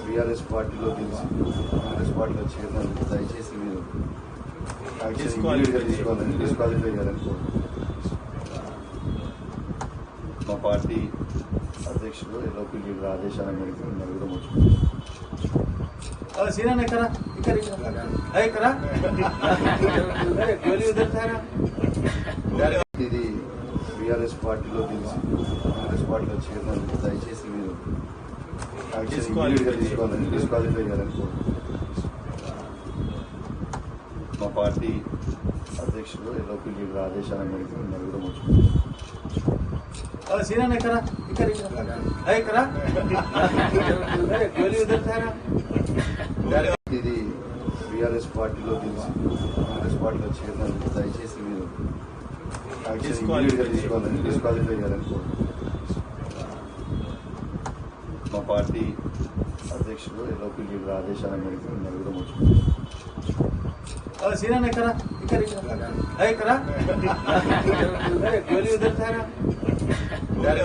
BRS పార్టీలో గెలిచి కాంగ్రెస్ పార్టీలో చేరినందుకు దయచేసి మీరు డిస్క్వాలిఫై చేయాలని కోరుకుంటున్నాను. మా పార్టీ అధ్యక్షుడు ఎల్ఓపి లీడర్ ఆదేశాల మేరకు నలుగురం వచ్చుకుంటాం. ఇది బీఆర్ఎస్ పార్టీలో గెలిచి కాంగ్రెస్ పార్టీలో చేరినందుకు దయచేసి మీరు డిస్క్వాలిఫై చేయాలని కోరుకుంటున్నాను. మా పార్టీ అధ్యక్షుడు ఎల్ఓపి లీడర్ ఆదేశాల మేరకు నలుగురం వచ్చుకుంటాం. ఇది బీఆర్ఎస్ పార్టీలో గెలిచి కాంగ్రెస్ పార్టీలో చేరినందుకు దయచేసి మీరు డిస్క్వాలిఫై చేయాలని కోరుకుంటున్నాను. మా పార్టీ అధ్యక్షుడు ఎల్ఓపి లీడర్ ఆదేశాల మేరకు నలుగురం వచ్చుకుంటాం. ఇక్కడ